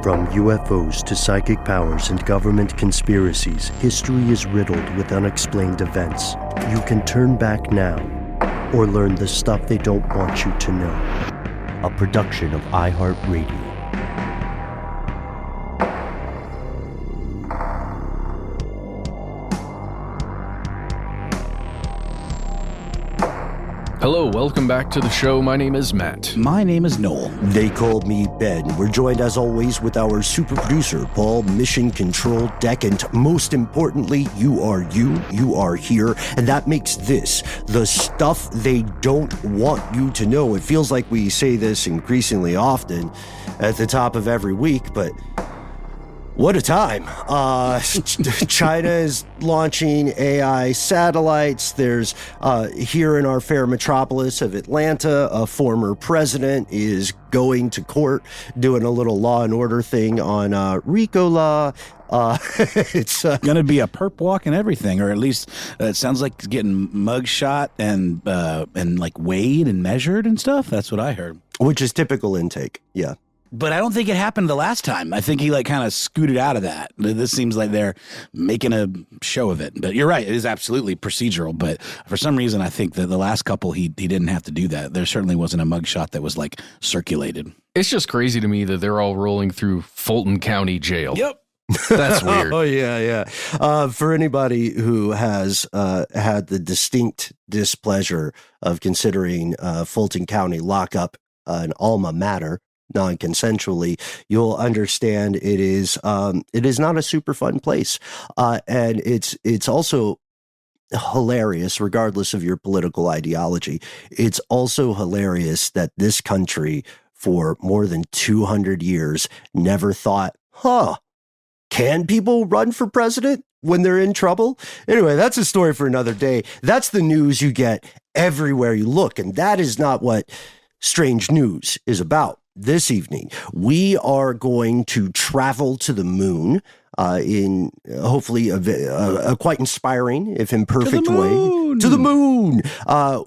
From UFOs to psychic powers and government conspiracies, history is riddled with unexplained events. You can turn back now or learn the stuff they don't want you to know. A production of iHeartRadio. Hello, welcome back to the show. My name is Matt. My name is Noel. They call me Ben. We're joined as always with our super producer, Paul, Mission Control Deck, and most importantly, you are here, and that makes this the stuff they don't want you to know. It feels like we say this increasingly often at the top of every week, but what a time. China is launching AI satellites. There's, here in our fair metropolis of Atlanta, a former president is going to court, doing a little law and order thing on RICO law. It's going to be a perp walk and everything, or at least it sounds like it's getting mugshot and like weighed and measured and stuff. That's what I heard. Which is typical intake, yeah. But I don't think it happened the last time. I think he kind of scooted out of that. This seems like they're making a show of it. But you're right. It is absolutely procedural. But for some reason, I think that the last couple, he didn't have to do that. There certainly wasn't a mugshot that was circulated. It's just crazy to me that they're all rolling through Fulton County Jail. Yep. That's weird. Oh, yeah. For anybody who has had the distinct displeasure of considering Fulton County lockup an alma mater, non-consensually, you'll understand it is not a super fun place, and it's also hilarious, regardless of your political ideology. It's also hilarious that this country, for more than 200 years, never thought, can people run for president when they're in trouble? Anyway, that's a story for another day. That's the news you get everywhere you look, and that is not what Strange News is about. This evening, we are going to travel to the moon in hopefully a quite inspiring, if imperfect way. To the moon!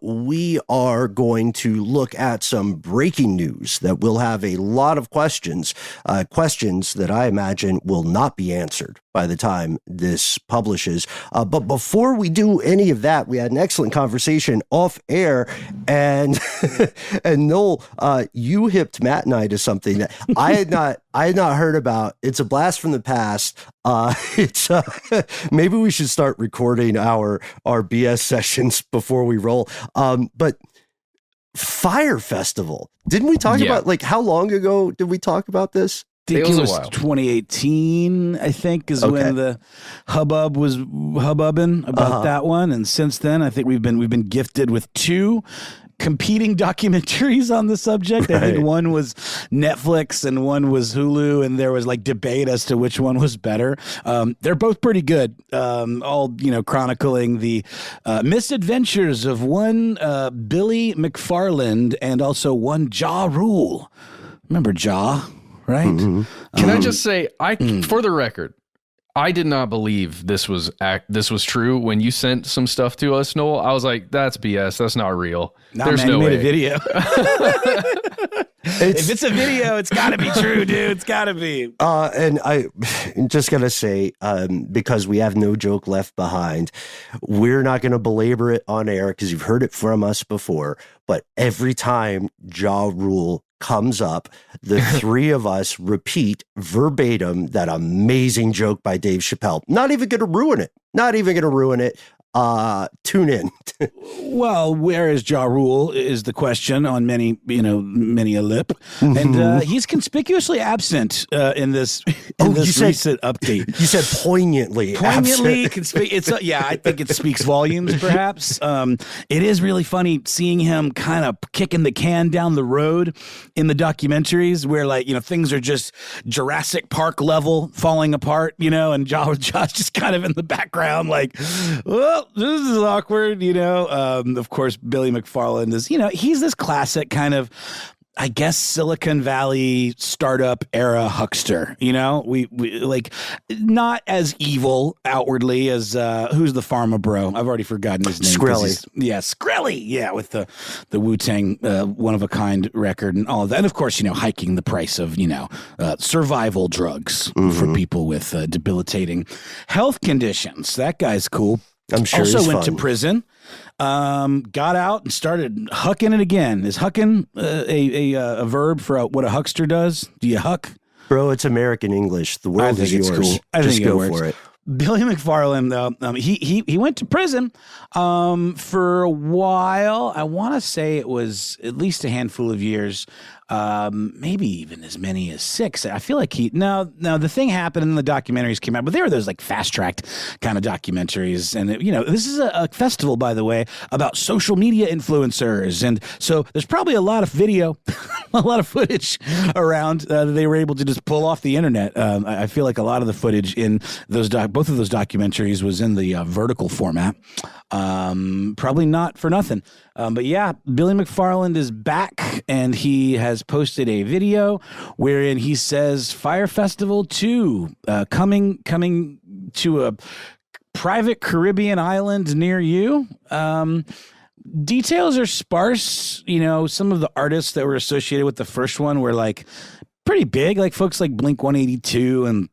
We are going to look at some breaking news that will have a lot of questions that I imagine will not be answered by the time this publishes. But before we do any of that, we had an excellent conversation off air, and and Noel, you hipped Matt and I to something that I had not heard about. It's a blast from the past. It's maybe we should start recording our BS sessions before we roll. But Fyre Festival, didn't we talk about how long ago did we talk about this? It was 2018, I think, is when the hubbub was hubbubbing about that one, and since then, I think we've been gifted with two competing documentaries on the subject. I think one was Netflix and one was Hulu, and there was debate as to which one was better. They're both pretty good, all chronicling the misadventures of one Billy McFarland and also one Ja Rule. Remember Ja? Right? Mm-hmm. Can I just say, for the record, I did not believe this was true when you sent some stuff to us, Noel. I was like, that's BS. That's not real. There's no way. A video. If it's a video, it's got to be true, dude. It's got to be. And I'm just going to say, because we have no joke left behind, we're not going to belabor it on air because you've heard it from us before. But every time Ja Rule comes up, the three of us repeat verbatim that amazing joke by Dave Chappelle. Not even going to ruin it. Tune in. Well, where is Ja Rule is the question on many a lip. And he's conspicuously absent in this recent update. You said poignantly absent. I think it speaks volumes, perhaps. It is really funny seeing him kind of kicking the can down the road in the documentaries where things are just Jurassic Park level falling apart, and Josh just kind of in the background well, this is awkward, Of course, Billy McFarland is, he's this classic kind of I guess Silicon Valley startup era huckster, we like not as evil outwardly as who's the pharma bro? I've already forgotten his name. Shkreli. Yeah, Shkreli. Yeah, with the Wu-Tang one of a kind record and all of that. And of course, hiking the price of, survival drugs for people with debilitating health conditions. That guy's cool. I'm sure also he's went fun. to prison, got out and started hucking it again. Is hucking a verb for what a huckster does? Do you huck? Bro, it's American English. The world is yours. Cool. I Just think go it works. for it. Billy McFarland, though, he went to prison for a while. I want to say it was at least a handful of years, maybe even as many as 6. I feel like the thing happened and the documentaries came out, but they were those like fast-tracked kind of documentaries. And, this is a festival, by the way, about social media influencers. And so there's probably a lot of video, a lot of footage around that they were able to just pull off the internet. I feel like a lot of the footage in those both of those documentaries was in the vertical format. Probably not for nothing. But yeah, Billy McFarland is back and he has posted a video wherein he says Fyre Festival 2 coming to a private Caribbean island near you. Details are sparse. Some of the artists that were associated with the first one were like pretty big, like folks like Blink-182 and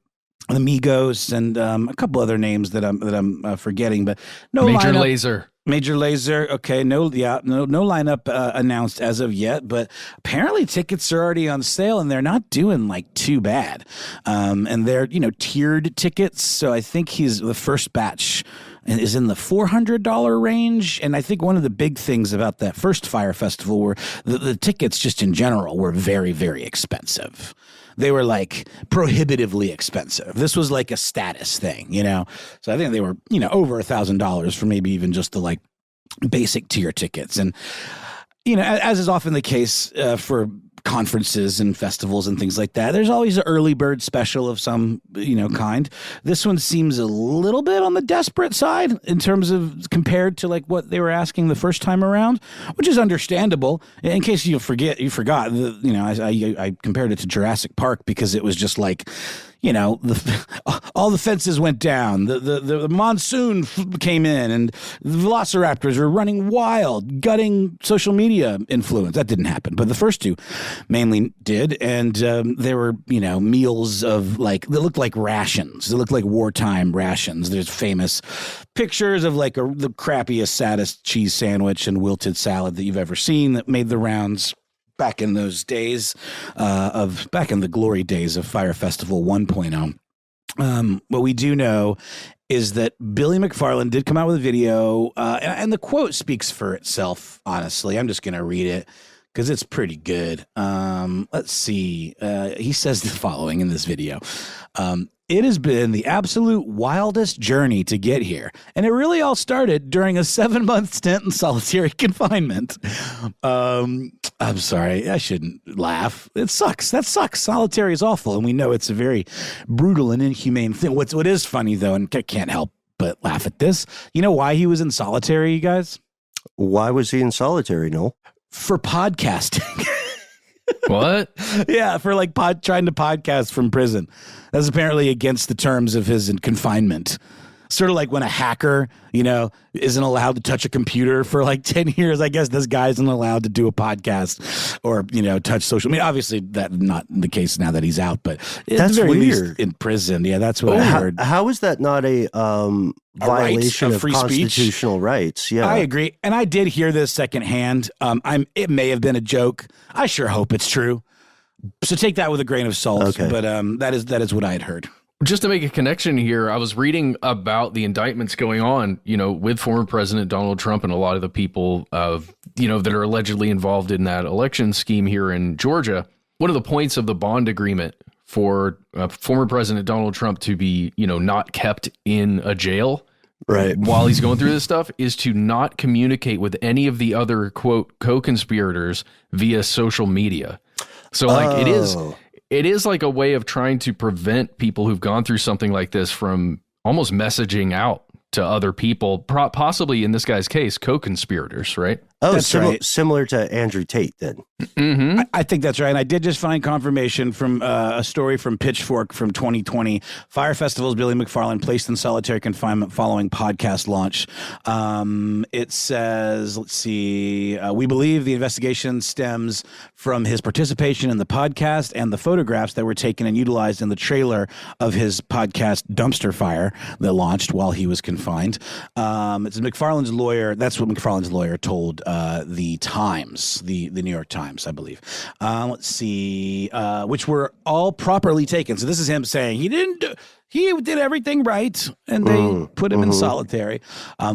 the Migos and a couple other names that I'm forgetting, but no Major lineup. Lazer. Major Lazer. Okay, no lineup announced as of yet, but apparently tickets are already on sale and they're not doing like too bad. And they're tiered tickets, so I think the first batch is in the $400 range. And I think one of the big things about that first Fyre Festival were the tickets just in general were very, very expensive. They were like prohibitively expensive. This was like a status thing, So I think they were, over $1,000 for maybe even just the like basic tier tickets. And, as is often the case for conferences and festivals and things like that, there's always an early bird special of some, kind. This one seems a little bit on the desperate side in terms of compared to like what they were asking the first time around, which is understandable. In case you forgot, I compared it to Jurassic Park because it was just like, all the fences went down. The monsoon came in, and the velociraptors were running wild, gutting social media influence. That didn't happen, but the first two mainly did, and there were meals of like that looked like rations. They looked like wartime rations. There's famous pictures of like the crappiest, saddest cheese sandwich and wilted salad that you've ever seen that made the rounds. Back in those days back in the glory days of Fyre Festival 1.0. What we do know is that Billy McFarland did come out with a video, and the quote speaks for itself, honestly. I'm just going to read it because it's pretty good. Let's see. He says the following in this video. It has been the absolute wildest journey to get here. And it really all started during a 7-month stint in solitary confinement. I'm sorry. I shouldn't laugh. It sucks. That sucks. Solitary is awful. And we know it's a very brutal and inhumane thing. What is funny, though, and I can't help but laugh at this. You know why he was in solitary, you guys? Why was he in solitary, Noel? For podcasting. What? Yeah, for like trying to podcast from prison. That's apparently against the terms of his confinement. Sort of like when a hacker, isn't allowed to touch a computer for like 10 years. I guess this guy isn't allowed to do a podcast or, touch social media. Obviously, that's not the case now that he's out, but that's very weird. In prison. Yeah, that's what I heard. How is that not a violation of free constitutional speech? Rights? Yeah, I agree. And I did hear this secondhand. It may have been a joke. I sure hope it's true. So take that with a grain of salt. Okay. But that is what I had heard. Just to make a connection here, I was reading about the indictments going on, with former President Donald Trump and a lot of the people that are allegedly involved in that election scheme here in Georgia. One of the points of the bond agreement for former President Donald Trump to be, not kept in a jail right while he's going through this stuff is to not communicate with any of the other, quote, co-conspirators via social media. So it is like a way of trying to prevent people who've gone through something like this from almost messaging out to other people, possibly in this guy's case, co-conspirators, right? Oh, That's right. Similar to Andrew Tate, then. Mm-hmm. I think that's right. And I did just find confirmation from a story from Pitchfork from 2020. Fyre Festival's Billy McFarland placed in solitary confinement following podcast launch. It says, let's see, we believe the investigation stems from his participation in the podcast and the photographs that were taken and utilized in the trailer of his podcast Dumpster Fire that launched while he was confined. It's McFarland's lawyer. That's what McFarland's lawyer told the Times, the New York Times, I believe. Let's see, which were all properly taken. So this is him saying he did everything right, and they put him in solitary.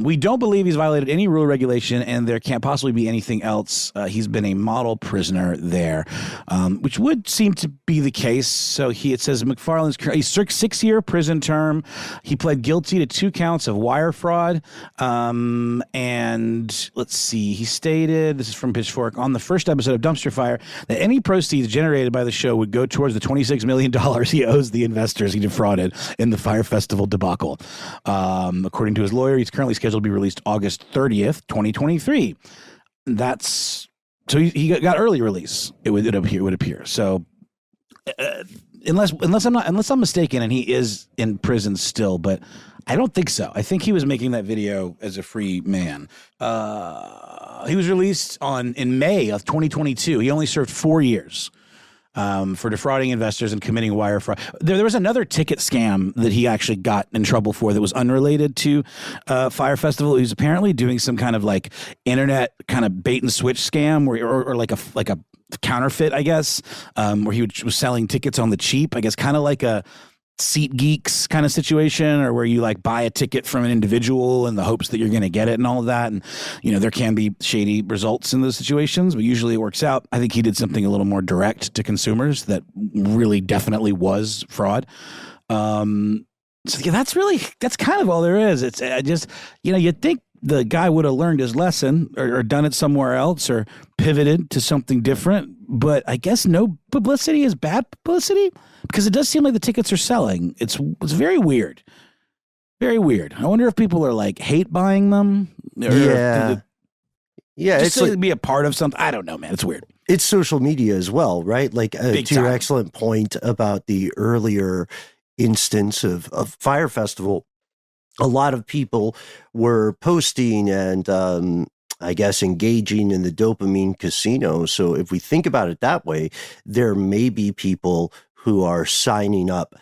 We don't believe he's violated any rule or regulation, and there can't possibly be anything else. He's been a model prisoner there, which would seem to be the case. So it says McFarland's a 6-year prison term. He pled guilty to 2 counts of wire fraud. And let's see, he stated, this is from Pitchfork, on the first episode of Dumpster Fire, that any proceeds generated by the show would go towards the $26 million he owes the investors he defrauded in the Fyre Festival debacle. According to his lawyer, he's currently scheduled to be released August 30th, 2023. So he got early release. It would appear. So unless I'm mistaken, and he is in prison still, but I don't think so. I think he was making that video as a free man. He was released in May of 2022. He only served 4 years. For defrauding investors and committing wire fraud. There was another ticket scam that he actually got in trouble for that was unrelated to Fyre Festival. He was apparently doing some kind of like internet kind of bait and switch scam, or like a counterfeit, I guess, where he was selling tickets on the cheap. I guess kind of like a Seat Geeks kind of situation, or where you like buy a ticket from an individual in the hopes that you're going to get it and all of that. And, there can be shady results in those situations, but usually it works out. I think he did something a little more direct to consumers that really definitely was fraud. So yeah, that's kind of all there is. It's just, you'd think the guy would have learned his lesson or done it somewhere else or pivoted to something different. But I guess no publicity is bad publicity, because it does seem like the tickets are selling. It's very weird. Very weird. I wonder if people are like hate buying them. Yeah. It's like be a part of something. I don't know, man. It's weird. It's social media as well, right? Like to your excellent point about the earlier instance of Fyre Festival, a lot of people were posting and I guess engaging in the dopamine casino. So if we think about it that way, there may be people who are signing up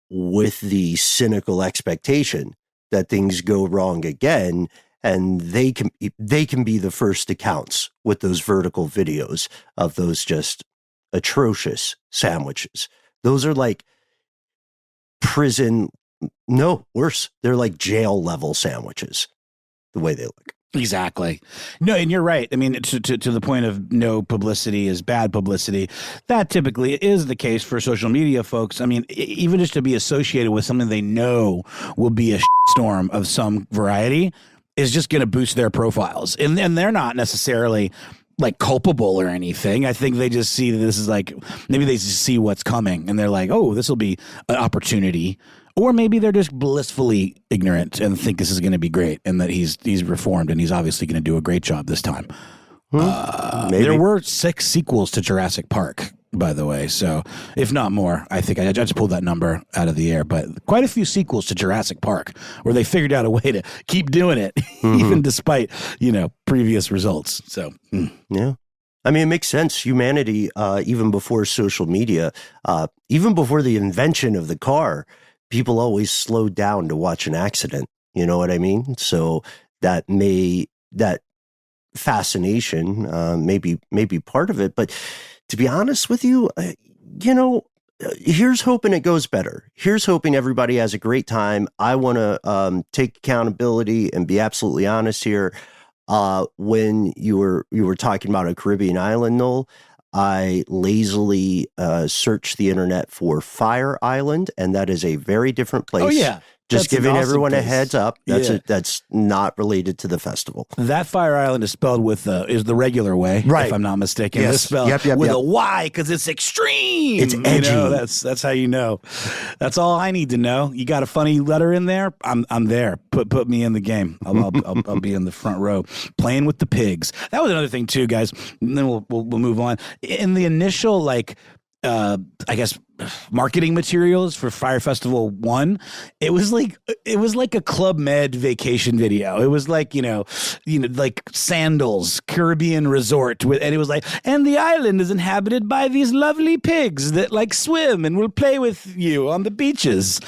with the cynical expectation that things go wrong again, and they can be the first accounts with those vertical videos of those just atrocious sandwiches. Those are like worse. They're like jail level sandwiches, the way they look. Exactly. No, and you're right. I mean, to the point of no publicity is bad publicity, that typically is the case for social media folks. I mean, even just to be associated with something they know will be a storm of some variety is just going to boost their profiles. And they're not necessarily like culpable or anything. I think they just see that this is like, maybe they just see what's coming and they're like, oh, this will be an opportunity. Or maybe they're just blissfully ignorant and think this is going to be great and that he's reformed and he's obviously going to do a great job this time. There were 6 sequels to Jurassic Park, by the way. So if not more, I think I just pulled that number out of the air, but quite a few sequels to Jurassic Park where they figured out a way to keep doing it, even despite, previous results. So, yeah. I mean, it makes sense. Humanity, even before social media, even before the invention of the car, people always slowed down to watch an accident. You know what I mean? So that fascination may be part of it. But to be honest with you, here's hoping it goes better. Here's hoping everybody has a great time. I want to take accountability and be absolutely honest here. When you were talking about a Caribbean island, Noel, I lazily searched the internet for Fire Island, and that is a very different place Just That's an giving awesome everyone a place. heads up. That's not related to the festival. That Fire Island is spelled with is the regular way, right? If I'm not mistaken. Yes. It's spelled with a Y because it's extreme. It's edgy. You know, that's how you know. That's all I need to know. You got a funny letter in there? I'm there. Put me in the game. I'll be in the front row playing with the pigs. That was another thing too, guys. And then we'll move on. In the initial I guess marketing materials for Fyre Festival 1, it was like a Club Med vacation video. It was like, like Sandals Caribbean resort and it was like, and the island is inhabited by these lovely pigs that like swim and will play with you on the beaches.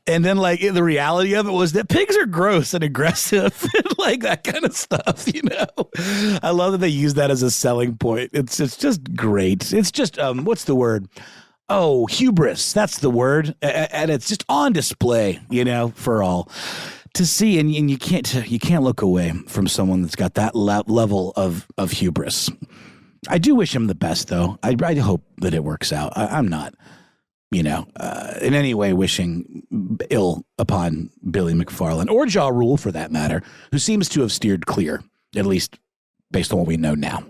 And then the reality of it was that pigs are gross and aggressive and like that kind of stuff, I love that they use that as a selling point. It's just great. It's just what's the word? Oh, hubris. That's the word. And it's just on display, for all to see. And you can't look away from someone that's got that level of hubris. I do wish him the best, though. I hope that it works out. I'm not, in any way wishing ill upon Billy McFarland or Ja Rule, for that matter, who seems to have steered clear, at least based on what we know now.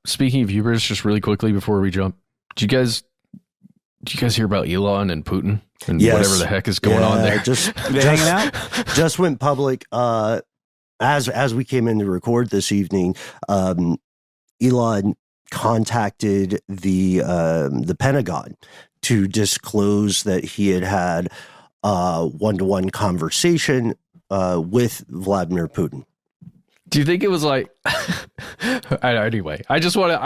Speaking of hubris, just really quickly before we jump, did you guys hear about Elon and Putin and whatever the heck is going on there? Just hanging out. Just went public. As we came in to record this evening, Elon contacted the Pentagon to disclose that he had a one-to-one conversation with Vladimir Putin. Do you think it was like? Anyway, I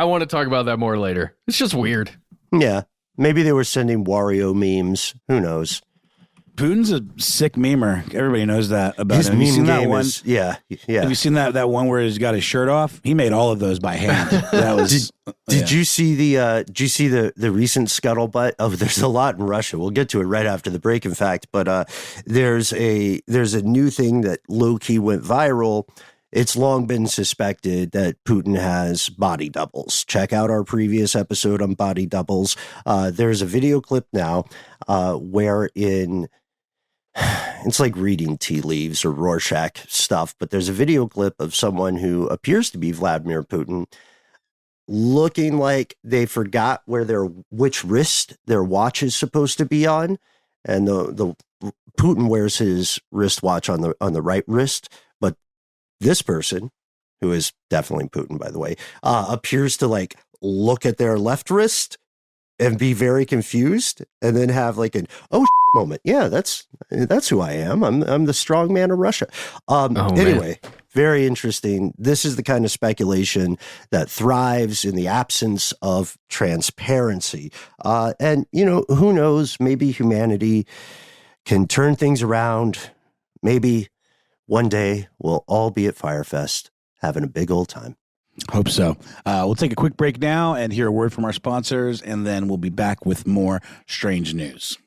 want to talk about that more later. It's just weird. Yeah, maybe they were sending Wario memes. Who knows? Putin's a sick memer. Everybody knows that about His him. Have you seen meme that game one? Yeah. Have you seen that one where he's got his shirt off? He made all of those by hand. That was. Did you see the recent scuttlebutt? Oh, there's a lot in Russia. We'll get to it right after the break, in fact. But there's a new thing that low key went viral. It's long been suspected that Putin has body doubles. Check out our previous episode on body doubles. There's a video clip now wherein it's like reading tea leaves or Rorschach stuff, but there's a video clip of someone who appears to be Vladimir Putin looking like they forgot which wrist their watch is supposed to be on. And the Putin wears his wristwatch on the right wrist, but this person, who is definitely Putin, by the way, appears to look at their left wrist and be very confused, and then have an moment. Yeah, that's who I am. I'm the strong man of Russia. Anyway, very interesting. This is the kind of speculation that thrives in the absence of transparency. And who knows? Maybe humanity can turn things around. Maybe one day we'll all be at Fyre Fest having a big old time. Hope so. We'll take a quick break now and hear a word from our sponsors, and then we'll be back with more strange news.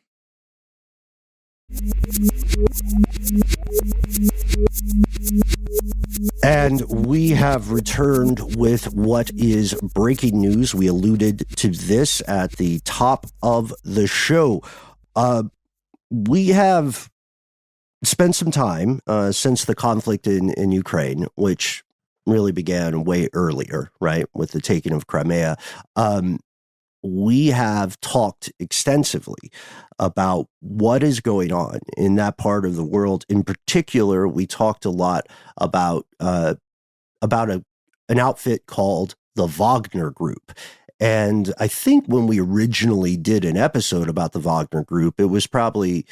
And we have returned with what is breaking news. We alluded to this at the top of the show. We have spent some time since the conflict in Ukraine, which really began way earlier, right, with the taking of Crimea. We have talked extensively about what is going on in that part of the world. In particular, we talked a lot about an outfit called the Wagner Group. And I think when we originally did an episode about the Wagner Group, it was probably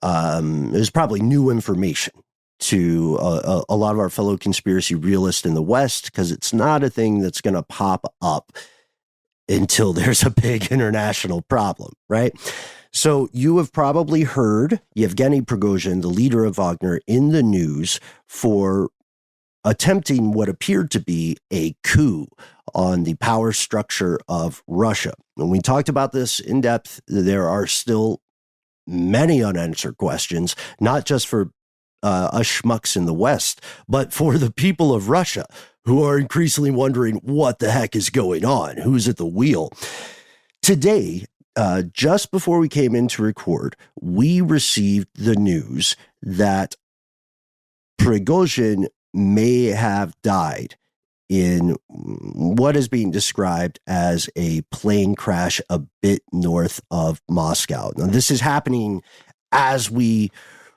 new information to a lot of our fellow conspiracy realists in the West, because it's not a thing that's going to pop up until there's a big international problem, right? So you have probably heard Yevgeny Prigozhin, the leader of Wagner, in the news for attempting what appeared to be a coup on the power structure of Russia. When we talked about this in depth, there are still many unanswered questions, not just for us schmucks in the West, but for the people of Russia, who are increasingly wondering what the heck is going on, who's at the wheel. Today, just before we came in to record, we received the news that Prigozhin may have died in what is being described as a plane crash a bit north of Moscow. Now, this is happening as we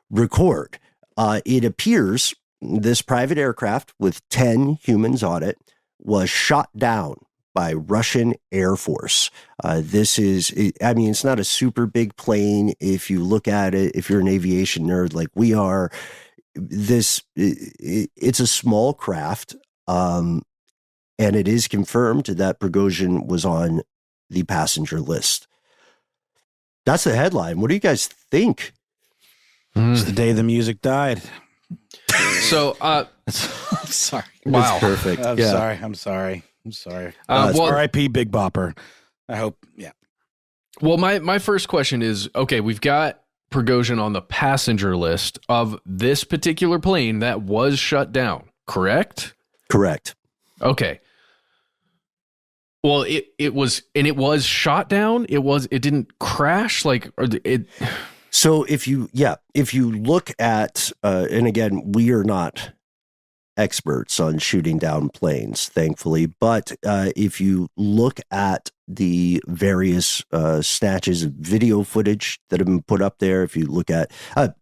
record. It appears this private aircraft with 10 humans on it was shot down by Russian Air Force. It's not a super big plane. If you look at it, if you're an aviation nerd like we are, it's a small craft. And it is confirmed that Prigozhin was on the passenger list. That's the headline. What do you guys think? It's the day the music died. So, I'm sorry. Wow. That's perfect. I'm sorry. R.I.P. Big Bopper. I hope. Yeah. Well, my first question is, okay, we've got Prigozhin on the passenger list of this particular plane that was shut down, correct? Correct. Okay. Well, it was shot down. It didn't crash So if you look at, and again, we are not experts on shooting down planes, thankfully, but if you look at the various snatches of video footage that have been put up there, if you look at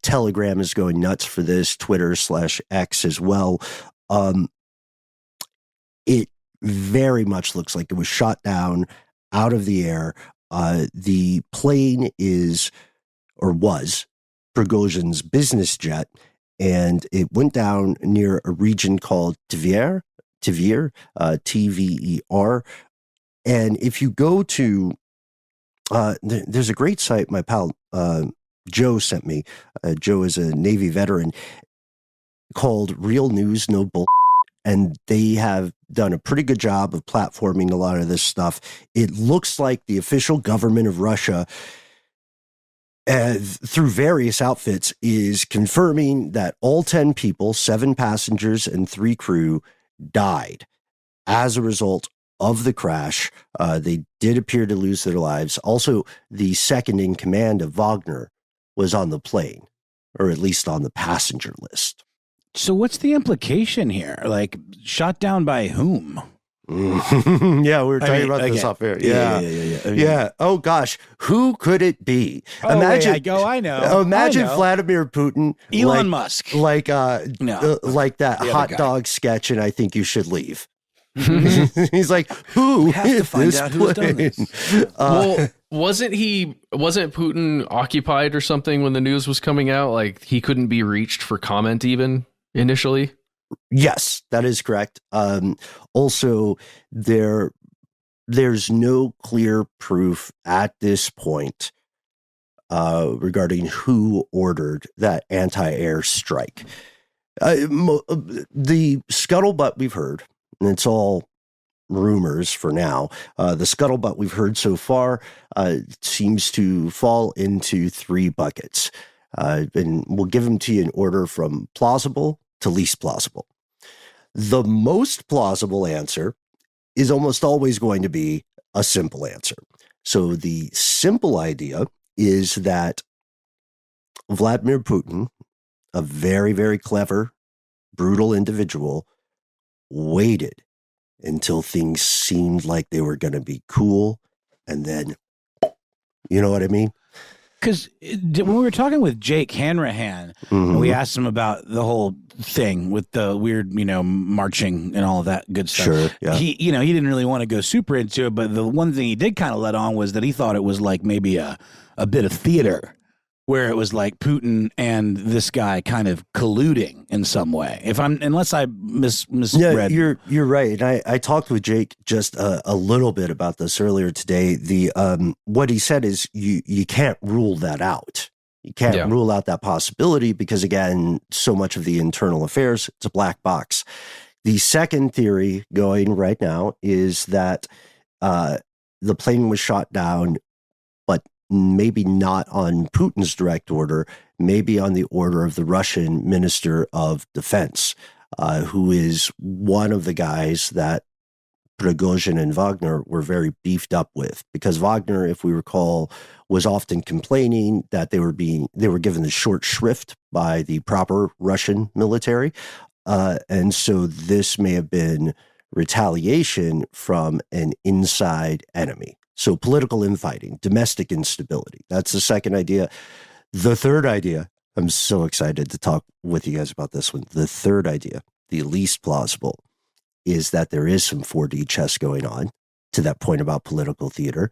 Telegram is going nuts for this, Twitter/X as well, it very much looks like it was shot down out of the air. The plane was Prigozhin's business jet, and it went down near a region called Tver, Tver. And if you go to, there's a great site my pal Joe sent me. Joe is a Navy veteran, called Real News No Bull. And they have done a pretty good job of platforming a lot of this stuff. It looks like the official government of Russia, through various outfits, is confirming that all 10 people, 7 passengers and 3 crew, died as a result of the crash. They did appear to lose their lives. Also, the second in command of Wagner was on the plane, or at least on the passenger list. So what's the implication here? Like, shot down by whom? Yeah, we were talking about this off air. Yeah. Oh gosh, who could it be? Imagine. I know. Imagine Vladimir Putin, Elon Musk, like that hot dog sketch, and I think you should leave. He's like, who is this plane? Well, wasn't Putin occupied or something when the news was coming out? Like, he couldn't be reached for comment even initially. Yes, that is correct. Also, there's no clear proof at this point regarding who ordered that anti-air strike. The scuttlebutt we've heard, and it's all rumors for now, the scuttlebutt we've heard so far seems to fall into 3 buckets. And we'll give them to you in order from plausible to least plausible. The most plausible answer is almost always going to be a simple answer. So the simple idea is that Vladimir Putin, a very, very clever, brutal individual, waited until things seemed like they were going to be cool. And then, you know what I mean? Because when we were talking with Jake Hanrahan, and we asked him about the whole thing with the weird, marching and all of that good stuff. Sure, yeah. He didn't really want to go super into it, but the one thing he did kind of let on was that he thought it was like maybe a bit of theater, where it was like Putin and this guy kind of colluding in some way. Unless I misread. Yeah, you're right. And I talked with Jake just a little bit about this earlier today. The what he said is you can't rule that out. You can't rule out that possibility because, again, so much of the internal affairs, it's a black box. The second theory going right now is that the plane was shot down, but maybe not on Putin's direct order, maybe on the order of the Russian Minister of Defense, who is one of the guys that Prigozhin and Wagner were very beefed up with, because Wagner, if we recall, was often complaining that they were given the short shrift by the proper Russian military. And so this may have been retaliation from an inside enemy. So political infighting, domestic instability. That's the second idea. The third idea, I'm so excited to talk with you guys about this one. The third idea, the least plausible, is that there is some 4D chess going on, to that point about political theater,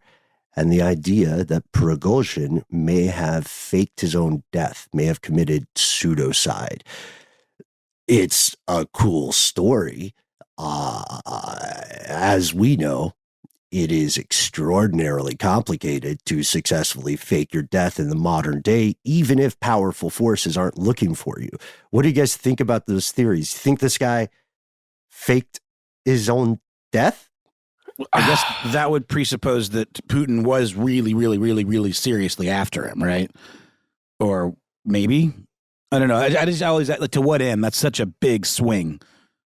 and the idea that Prigozhin may have faked his own death, may have committed pseudocide. It's a cool story. As we know, it is extraordinarily complicated to successfully fake your death in the modern day, even if powerful forces aren't looking for you. What do you guys think about those theories? You think this guy faked his own death? I guess that would presuppose that Putin was really, really, really, really seriously after him, right? Or maybe, I don't know. I just always, like, to what end? That's such a big swing,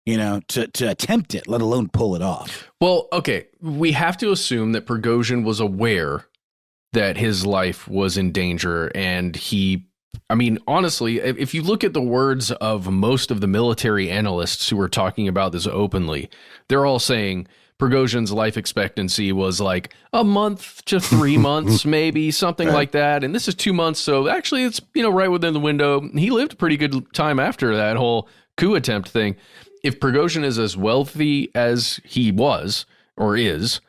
to attempt it, let alone pull it off. Well, okay, we have to assume that Prigozhin was aware that his life was in danger, and honestly, if you look at the words of most of the military analysts who are talking about this openly, they're all saying Prigozhin's life expectancy was like a month to 3 months, maybe something like that. And this is 2 months. So actually it's, right within the window. He lived a pretty good time after that whole coup attempt thing. If Prigozhin is as wealthy as he was or is,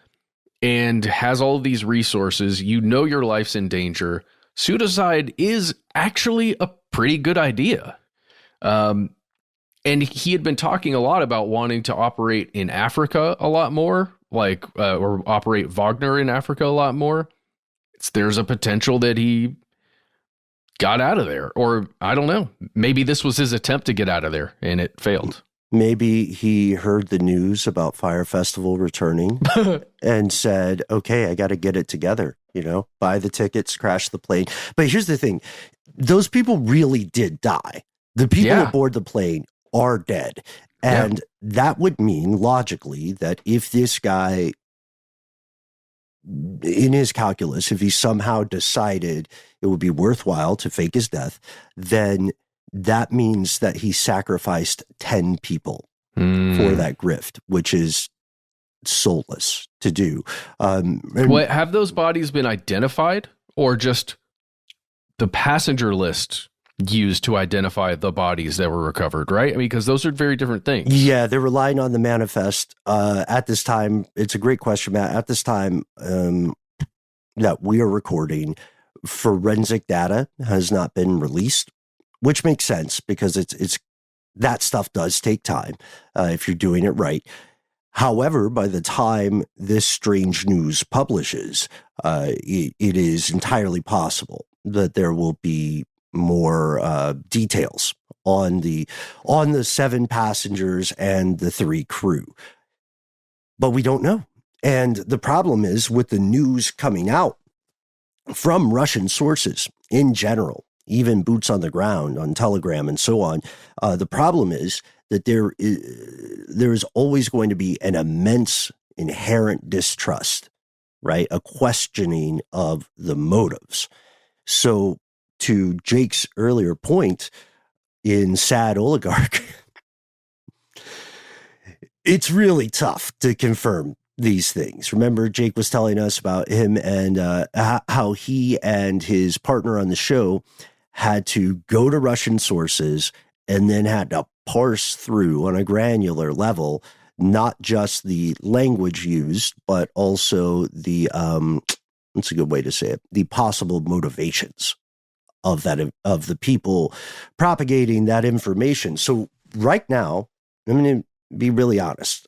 and has all of these resources, your life's in danger. Pseudocide is actually a pretty good idea. And he had been talking a lot about wanting to operate in Africa a lot more, or operate Wagner in Africa a lot more. There's a potential that he got out of there, or I don't know. Maybe this was his attempt to get out of there and it failed. Maybe he heard the news about Fyre Festival returning and said, okay, I got to get it together, buy the tickets, crash the plane. But here's the thing. Those people really did die. The people aboard the plane are dead. And that would mean logically that if this guy, in his calculus, if he somehow decided it would be worthwhile to fake his death, then that means that he sacrificed 10 people for that grift, which is soulless to do. Have those bodies been identified, or just the passenger list used to identify the bodies that were recovered, right? Because those are very different things. Yeah, they're relying on the manifest. At this time, it's a great question, Matt. At this time that we are recording, forensic data has not been released, which makes sense because it's that stuff does take time if you're doing it right. However, by the time this strange news publishes, it is entirely possible that there will be more details on the 7 passengers and the 3 crew. But we don't know. And the problem is with the news coming out from Russian sources in general, even boots on the ground on Telegram and so on, the problem is that there is always going to be an immense inherent distrust, right? A questioning of the motives. So to Jake's earlier point in Sad Oligarch, it's really tough to confirm these things. Remember, Jake was telling us about him and how he and his partner on the show had to go to Russian sources and then had to parse through on a granular level, not just the language used, but also the, what's a good way to say it, the possible motivations of the people propagating that information. So right now, I'm going to be really honest.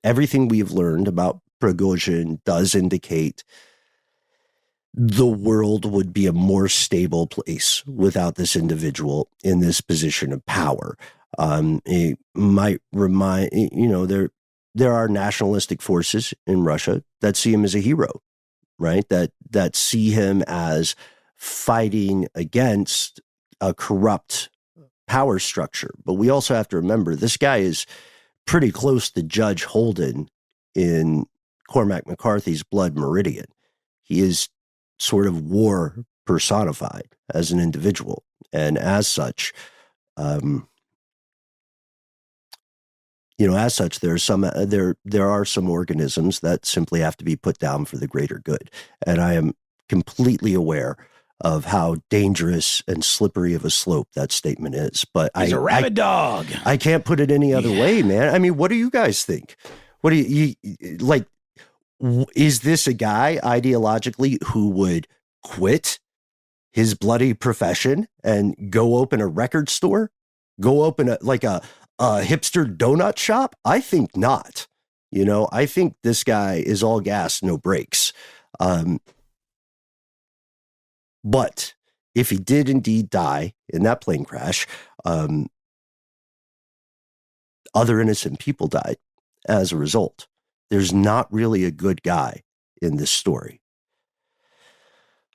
Everything we've learned about Prigozhin does indicate the world would be a more stable place without this individual in this position of power. It might remind, there are nationalistic forces in Russia that see him as a hero, right? That see him as fighting against a corrupt power structure. But we also have to remember this guy is pretty close to Judge Holden in Cormac McCarthy's Blood Meridian. He is sort of war personified as an individual. And as such, there are some organisms that simply have to be put down for the greater good. And I am completely aware of how dangerous and slippery of a slope that statement is. But he's a rabid dog. I can't put it any other way, man. I mean, what do you guys think? What do you like? Is this a guy ideologically who would quit his bloody profession and go open a record store? Go open a hipster donut shop? I think not. I think this guy is all gas, no brakes. But if he did indeed die in that plane crash, other innocent people died as a result. There's not really a good guy in this story.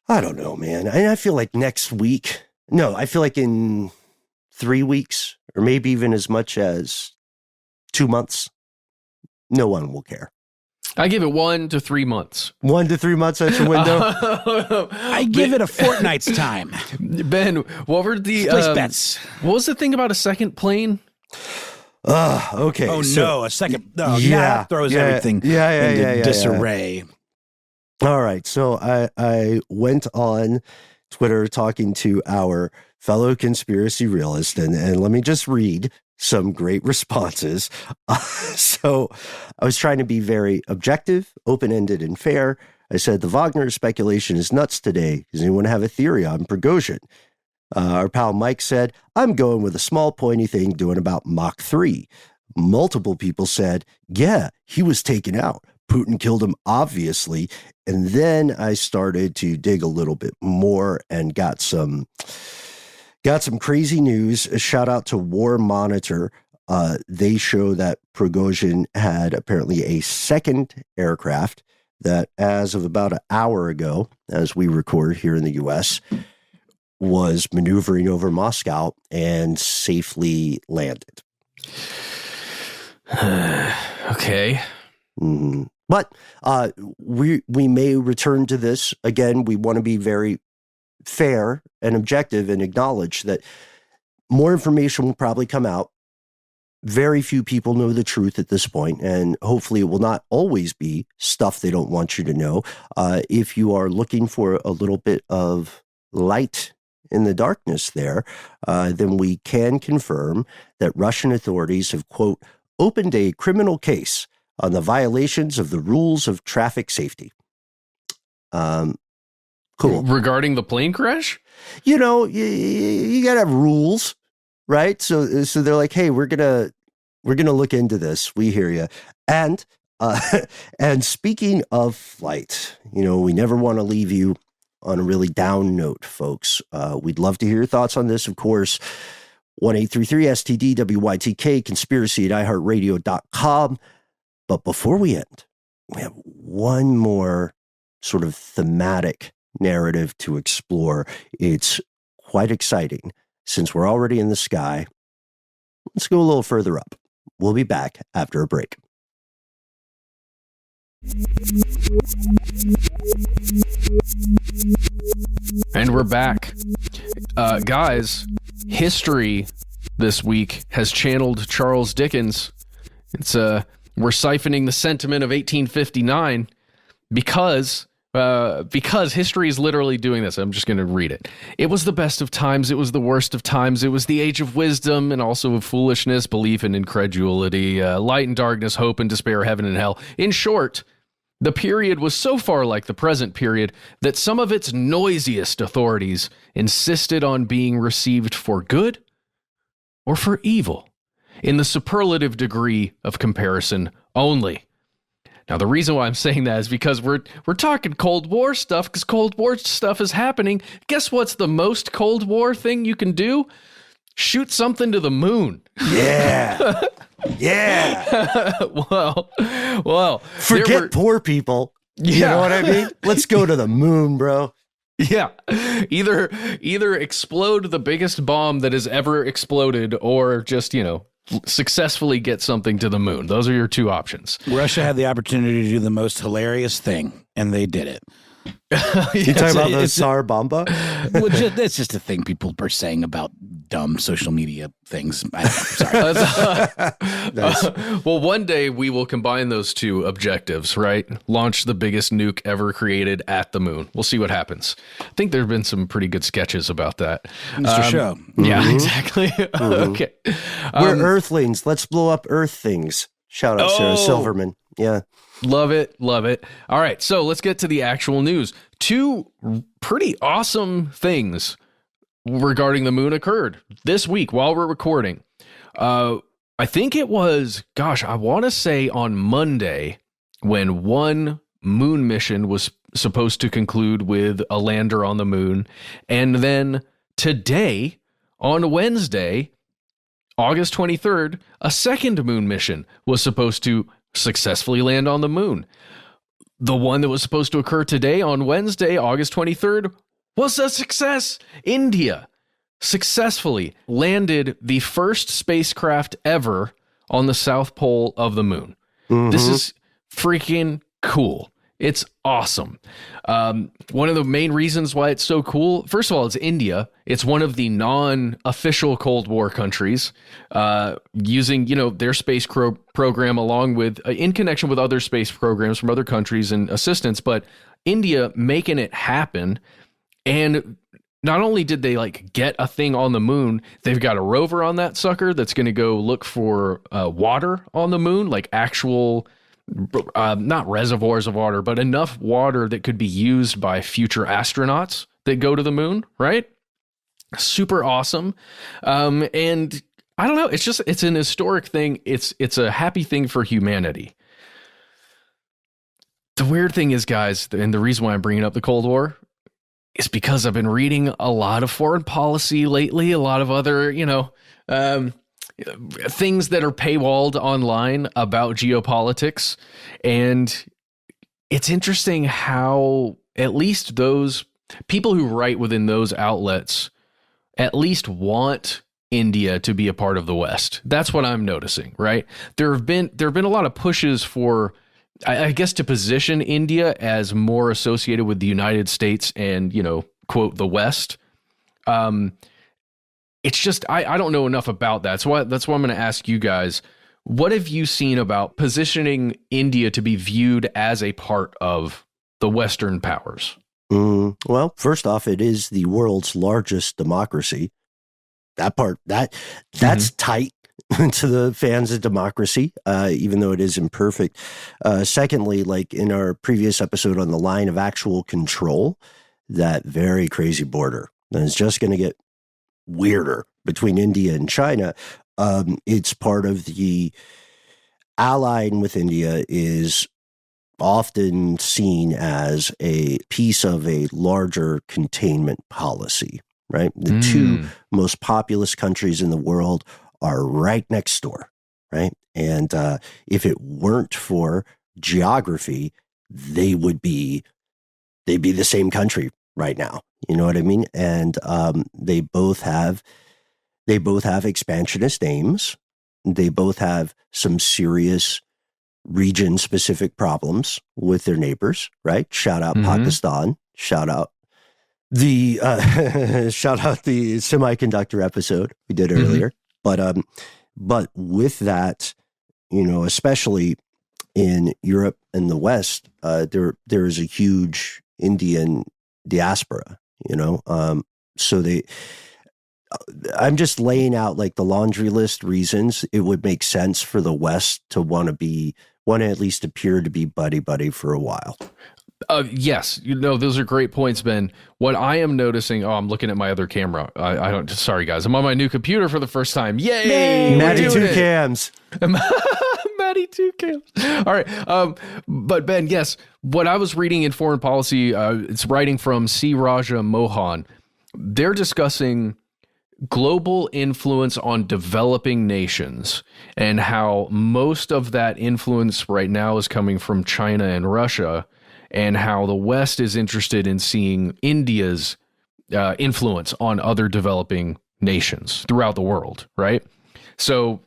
I don't know, man. I feel like I feel like in 3 weeks, or maybe even as much as 2 months, no one will care. I give it 1 to 3 months. 1 to 3 months, that's your window? I give it a fortnight's time. Ben, what were the place bets? What was the thing about a second plane? Okay. Oh, no, a second. That throws everything into disarray. All right. So I went on Twitter talking to our fellow conspiracy realist, and let me just read some great responses. So I was trying to be very objective, open-ended, and fair. I said, the Wagner speculation is nuts today. Does anyone have a theory on Prigozhin? Our pal Mike said, I'm going with a small pointy thing doing about Mach 3. Multiple people said, yeah, he was taken out. Putin killed him, obviously. And then I started to dig a little bit more and got some crazy news. A shout out to War Monitor. They show that Prigozhin had apparently a second aircraft that, as of about an hour ago, as we record here in the U.S., was maneuvering over Moscow and safely landed. Okay. Mm-hmm. But we may return to this again. We want to be very fair and objective and acknowledge that more information will probably come out. Very few people know the truth at this point, and hopefully it will not always be stuff they don't want you to know. If you are looking for a little bit of light in the darkness there, then we can confirm that Russian authorities have, quote, opened a criminal case on the violations of the rules of traffic safety. Cool. Regarding the plane crash? You got to have rules, right? So they're like, hey, we're gonna look into this. We hear you. And speaking of flight, we never want to leave you on a really down note, folks. We'd love to hear your thoughts on this, of course. 1-833-STD-WYTK, conspiracy at iHeartRadio.com. But before we end, we have one more sort of thematic narrative to explore. It's quite exciting. Since we're already in the sky, let's go a little further up. We'll be back after a break. And we're back. Guys, history this week has channeled Charles Dickens. We're siphoning the sentiment of 1859 because history is literally doing this. I'm just going to read it. It was the best of times. It was the worst of times. It was the age of wisdom and also of foolishness, belief and incredulity, light and darkness, hope and despair, heaven and hell. In short, the period was so far like the present period that some of its noisiest authorities insisted on being received for good or for evil in the superlative degree of comparison only. Now, the reason why I'm saying that is because we're talking Cold War stuff, because Cold War stuff is happening. Guess what's the most Cold War thing you can do? Shoot something to the moon. Yeah. Yeah. Well. Forget poor people. Yeah. You know what I mean? Let's go to the moon, bro. Yeah. Either explode the biggest bomb that has ever exploded or just, successfully get something to the moon. Those are your two options. Russia had the opportunity to do the most hilarious thing, and they did it. You talking about the Tsar Bomba? Well, that's just a thing people are saying about dumb social media things. Sorry. Well, one day we will combine those two objectives, right? Launch the biggest nuke ever created at the moon. We'll see what happens. I think there have been some pretty good sketches about that. Mr. Show. Yeah, exactly. Okay. We're Earthlings. Let's blow up Earth things. Shout out Sarah Silverman. Yeah. Love it. Love it. All right. So let's get to the actual news. Two pretty awesome things regarding the moon occurred this week while we're recording. I think it was, I want to say on Monday when one moon mission was supposed to conclude with a lander on the moon. And then today, on Wednesday, August 23rd, a second moon mission was supposed to successfully land on the moon. The one that was supposed to occur today on Wednesday, August 23rd, was a success. India successfully landed the first spacecraft ever on the south pole of the moon. This is freaking cool. It's awesome. One of the main reasons why it's so cool, first of all, it's India. It's one of the non-official Cold War countries using, their space program along with, in connection with other space programs from other countries and assistance, but India making it happen. And not only did they get a thing on the moon, they've got a rover on that sucker that's going to go look for water on the moon, like actual not reservoirs of water, but enough water that could be used by future astronauts that go to the moon, right? Super awesome. And I don't know, it's an historic thing. It's a happy thing for humanity. The weird thing is, guys, and the reason why I'm bringing up the Cold War is because I've been reading a lot of foreign policy lately, a lot of other, things that are paywalled online about geopolitics. And it's interesting how at least those people who write within those outlets at least want India to be a part of the West. That's what I'm noticing, right? There have been a lot of pushes for, I guess, to position India as more associated with the United States and, quote, the West. It's just, I don't know enough about that. So that's why I'm going to ask you guys, what have you seen about positioning India to be viewed as a part of the Western powers? Well, first off, it is the world's largest democracy. That's tight to the fans of democracy, even though it is imperfect. Secondly, like in our previous episode on the line of actual control, that very crazy border, and it's just going to get weirder between India and China. It's part of the allying with India is often seen as a piece of a larger containment policy, right? The two most populous countries in the world are right next door, right? And if it weren't for geography, they'd be the same country right now. You know what I mean? And they both have expansionist aims. They both have some serious region-specific problems with their neighbors, right? Shout out Pakistan. Shout out the semiconductor episode we did earlier. But with that, especially in Europe and the West, there is a huge Indian diaspora. So I'm just laying out like the laundry list reasons it would make sense for the West to want to at least appear to be buddy for a while. Yes, those are great points, Ben. What I am noticing, I'm looking at my other camera. Sorry guys, I'm on my new computer for the first time. Yay! Maddie two cams. Maddie two cams. All right. But Ben, yes, what I was reading in foreign policy, it's writing from C. Raja Mohan. They're discussing global influence on developing nations and how most of that influence right now is coming from China and Russia, and how the West is interested in seeing India's influence on other developing nations throughout the world, right? So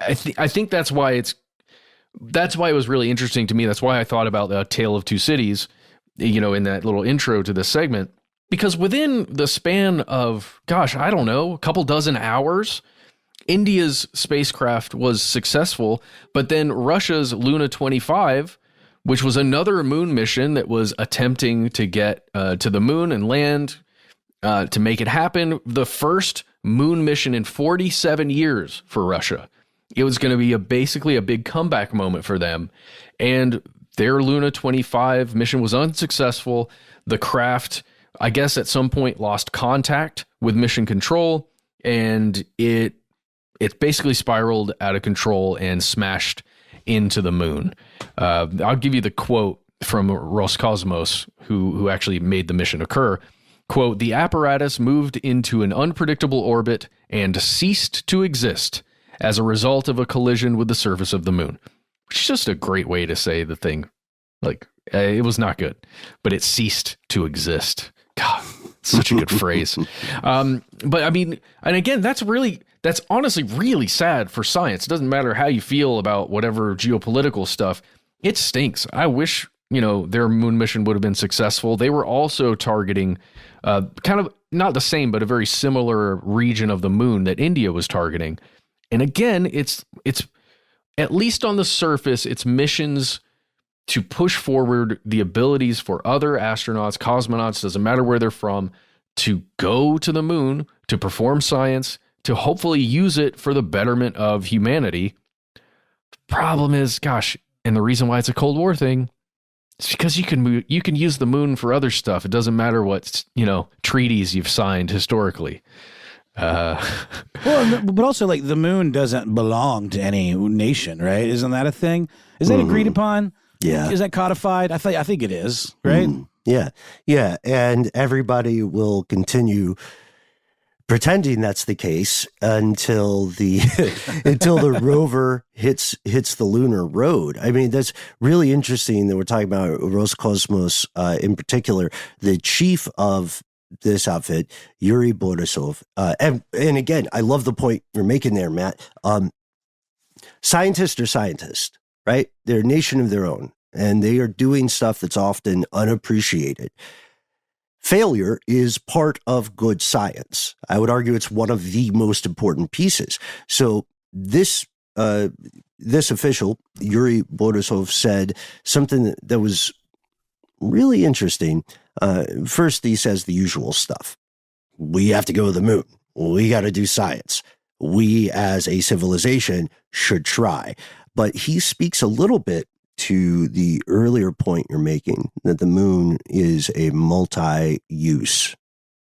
I think that's why it was really interesting to me. That's why I thought about the Tale of Two Cities, in that little intro to this segment, because within the span of, I don't know, a couple dozen hours, India's spacecraft was successful, but then Russia's Luna 25, which was another moon mission that was attempting to get to the moon and land, to make it happen, the first moon mission in 47 years for Russia. It was going to be basically a big comeback moment for them. And their Luna 25 mission was unsuccessful. The craft, I guess, at some point lost contact with mission control, and it basically spiraled out of control and smashed into the moon. I'll give you the quote from Roscosmos, who actually made the mission occur. Quote, "The apparatus moved into an unpredictable orbit and ceased to exist as a result of a collision with the surface of the moon." Which is just a great way to say the thing. Like, it was not good, but it ceased to exist. God, such a good phrase. But I mean, and again, that's honestly really sad for science. It doesn't matter how you feel about whatever geopolitical stuff. It stinks. I wish, their moon mission would have been successful. They were also targeting kind of not the same, but a very similar region of the moon that India was targeting. And again, it's at least on the surface, it's missions to push forward the abilities for other astronauts, cosmonauts, doesn't matter where they're from, to go to the moon, to perform science, to hopefully use it for the betterment of humanity. The problem is, and the reason why it's a Cold War thing, it's because you can use the moon for other stuff. It doesn't matter what, treaties you've signed historically. Well, but also, like, the moon doesn't belong to any nation, right? Isn't that a thing? Is that agreed upon? Yeah. Is that codified? I think it is, right? Yeah. Yeah. And everybody will continue pretending that's the case until the rover hits the lunar road. I mean, that's really interesting that we're talking about Roscosmos in particular. The chief of this outfit, Yuri Borisov, and again, I love the point you're making there, Matt. Scientists are scientists, right? They're a nation of their own, and they are doing stuff that's often unappreciated. Failure is part of good science. I would argue it's one of the most important pieces. So this official, Yuri Borisov, said something that was really interesting. First, he says the usual stuff. We have to go to the moon. We got to do science. We, as a civilization, should try. But he speaks a little bit to the earlier point you're making, that the moon is a multi-use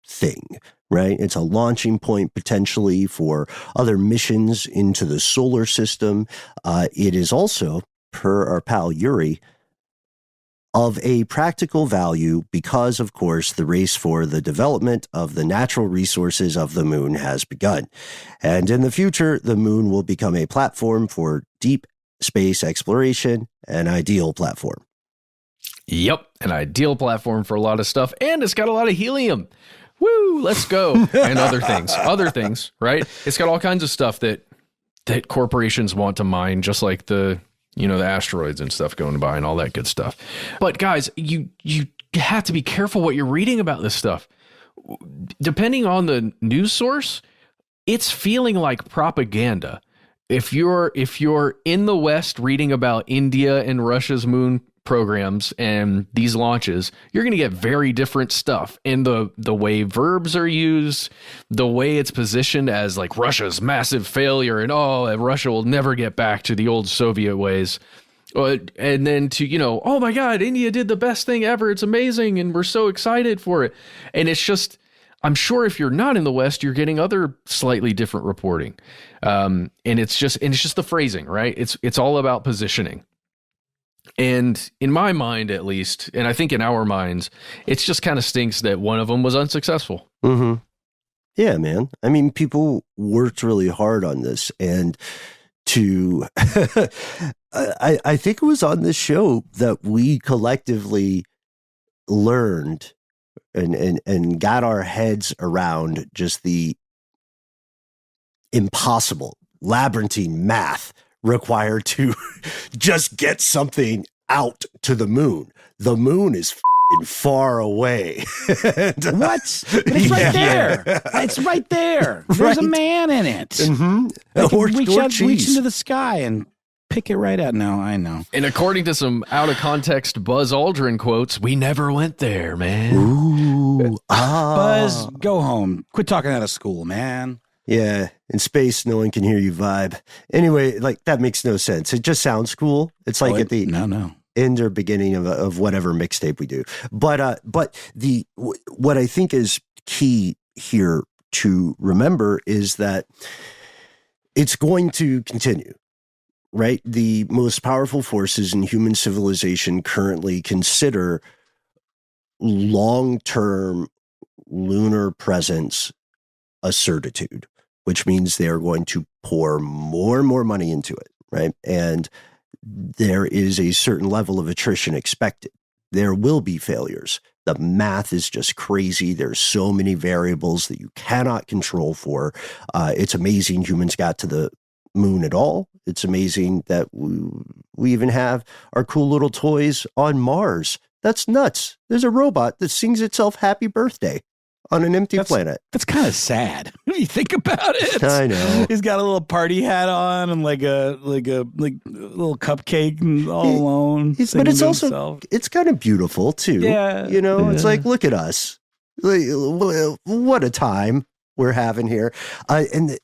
thing, right? It's a launching point potentially for other missions into the solar system. It is also, per our pal Yuri, of a practical value because, of course, the race for the development of the natural resources of the moon has begun. And in the future, the moon will become a platform for deep space exploration, an ideal platform. Yep, an ideal platform for a lot of stuff, and it's got a lot of helium. Woo, let's go. And other things, right? It's got all kinds of stuff that corporations want to mine, just like the asteroids and stuff going by and all that good stuff. But guys, you have to be careful what you're reading about this stuff. Depending on the news source, it's feeling like propaganda. If you're in the West reading about India and Russia's moon programs and these launches, you're going to get very different stuff. And the way verbs are used, the way it's positioned as like Russia's massive failure and Russia will never get back to the old Soviet ways. And then to, oh my God, India did the best thing ever. It's amazing. And we're so excited for it. And it's just, I'm sure if you're not in the West, you're getting other slightly different reporting. And it's just the phrasing, right? It's all about positioning. And in my mind, at least, and I think in our minds, it's just kind of stinks that one of them was unsuccessful. Mm-hmm. Yeah, man. I mean, people worked really hard on this, and I think it was on this show that we collectively learned and got our heads around just the impossible, labyrinthine math required to just get something out to the moon. The moon is far away. And, what? But it's right there. It's right there. There's a man in it. Mm-hmm. Reach into the sky and pick it right out. No, I know. And according to some out of context Buzz Aldrin quotes, we never went there, man. Ooh. Buzz, go home. Quit talking out of school, man. Yeah, in space, no one can hear you vibe. Anyway, like that makes no sense. It just sounds cool. It's like at the end or beginning of whatever mixtape we do. But what I think is key here to remember is that it's going to continue, right? The most powerful forces in human civilization currently consider long-term lunar presence a certitude, which means they are going to pour more and more money into it, right? And there is a certain level of attrition expected. There will be failures. The math is just crazy. There's so many variables that you cannot control for. It's amazing humans got to the moon at all. It's amazing that we even have our cool little toys on Mars. That's nuts. There's a robot that sings itself happy birthday on an empty planet. That's kind of sad when you think about it. I know. He's got a little party hat on and like a little cupcake and all alone. But it's also himself. It's kind of beautiful too. Yeah. You know, it's like, look at us. Like, what a time we're having here. And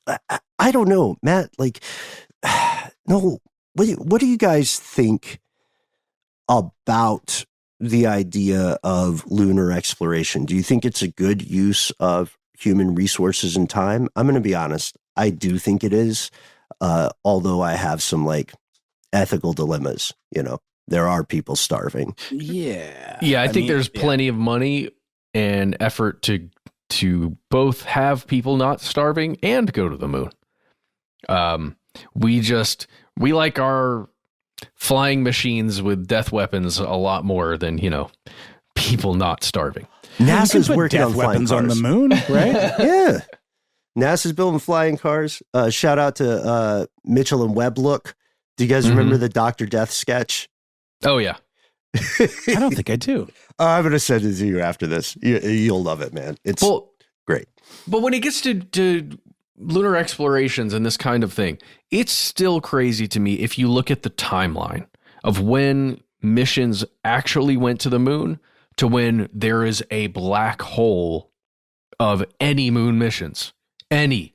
I don't know, Matt, like, no, what do you guys think about the idea of lunar exploration? Do you think it's a good use of human resources and time? I'm going to be honest. I do think it is. Although I have some like ethical dilemmas, you know, there are people starving. Yeah. Yeah. I think there's plenty of money and effort to both have people not starving and go to the moon. We like our flying machines with death weapons a lot more than, you know, people not starving. NASA's working on flying weapons cars on the moon, right? Yeah. NASA's building flying cars. Shout out to Mitchell and Webb Look. Do you guys remember the Dr. Death sketch? Oh, yeah. I don't think I do. I'm going to send it to you after this. You'll love it, man. It's great. But when it gets to lunar explorations and this kind of thing, it's still crazy to me if you look at the timeline of when missions actually went to the moon to when there is a black hole of any moon missions. Any.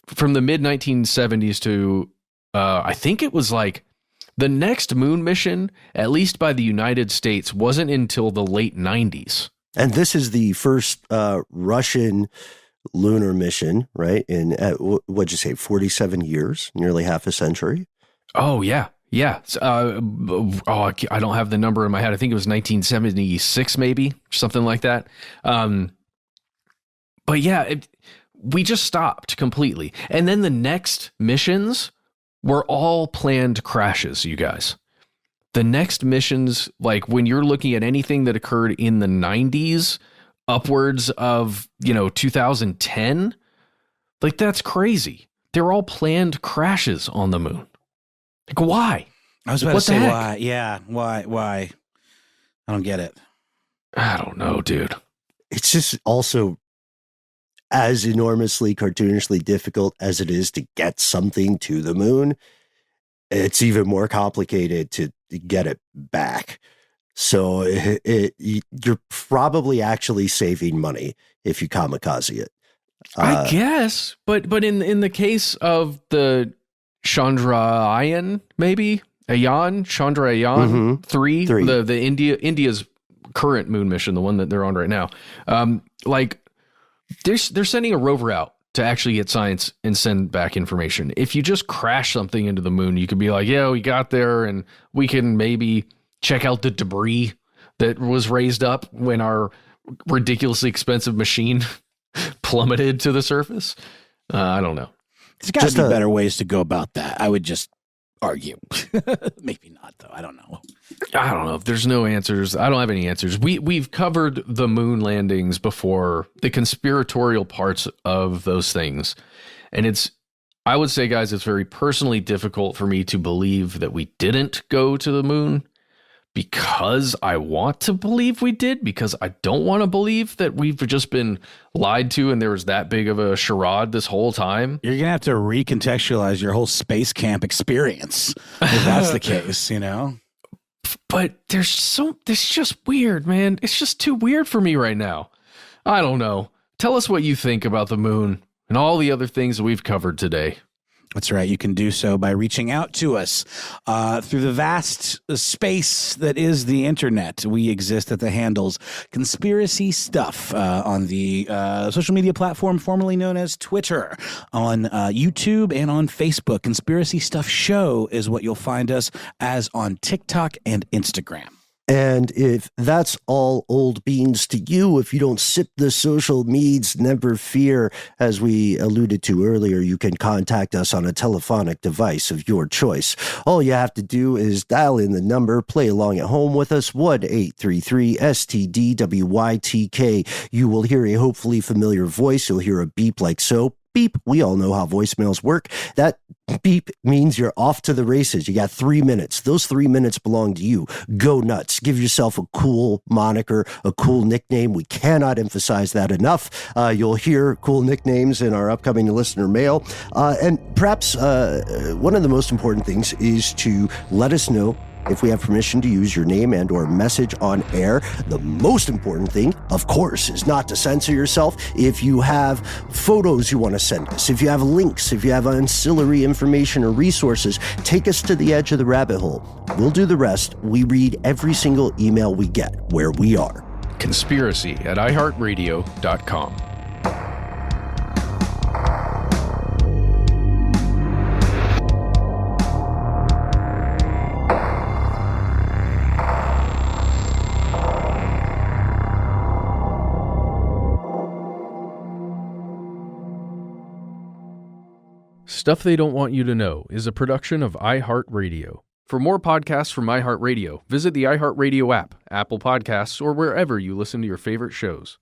From the mid-1970s to, I think it was like the next moon mission, at least by the United States, wasn't until the late 90s. And this is the first Russian lunar mission, right? In what'd you say, 47 years, nearly half a century. Oh yeah, yeah. I don't have the number in my head. I think it was 1976, maybe something like that. But yeah, we just stopped completely, and then the next missions were all planned crashes. You guys, the next missions, like when you're looking at anything that occurred in the 90s. Upwards of, 2010, like that's crazy. They're all planned crashes on the moon. Like, why? I was about to say why. Yeah, why? I don't get it. I don't know, dude. It's just also as enormously cartoonishly difficult as it is to get something to the moon. It's even more complicated to get it back. So you're probably actually saving money if you kamikaze it. I guess, but in the case of the Chandrayaan, maybe Chandrayaan 3, the India's current moon mission, the one that they're on right now, like they're sending a rover out to actually get science and send back information. If you just crash something into the moon, you could be like, yeah, we got there, and we can maybe check out the debris that was raised up when our ridiculously expensive machine plummeted to the surface. I don't know. There's got to be better ways to go about that. I would just argue. Maybe not, though. I don't know. If there's no answers. I don't have any answers. We've covered the moon landings before, the conspiratorial parts of those things. And it's I would say, guys, it's very personally difficult for me to believe that we didn't go to the moon, because I want to believe we did, because I don't want to believe that we've just been lied to and there was that big of a charade this whole time. You're going to have to recontextualize your whole space camp experience if that's the case, you know? But it's just weird, man. It's just too weird for me right now. I don't know. Tell us what you think about the moon and all the other things that we've covered today. That's right. You can do so by reaching out to us through the vast space that is the internet. We exist at the handles Conspiracy Stuff on the social media platform formerly known as Twitter, on YouTube, and on Facebook. Conspiracy Stuff Show is what you'll find us as on TikTok and Instagram. And if that's all old beans to you, if you don't sip the social meds, never fear. As we alluded to earlier, you can contact us on a telephonic device of your choice. All you have to do is dial in the number, play along at home with us, 1-833-STDWYTK. You will hear a hopefully familiar voice. You'll hear a beep like so. Beep. We all know how voicemails work. That beep means you're off to the races. You got 3 minutes. Those 3 minutes belong to you. Go nuts. Give yourself a cool moniker, a cool nickname. We cannot emphasize that enough. You'll hear cool nicknames in our upcoming listener mail. And perhaps one of the most important things is to let us know if we have permission to use your name and or message on air. The most important thing, of course, is not to censor yourself. If you have photos you want to send us, if you have links, if you have ancillary information or resources, take us to the edge of the rabbit hole. We'll do the rest. We read every single email we get where we are. Conspiracy at iHeartRadio.com. Stuff They Don't Want You to Know is a production of iHeartRadio. For more podcasts from iHeartRadio, visit the iHeartRadio app, Apple Podcasts, or wherever you listen to your favorite shows.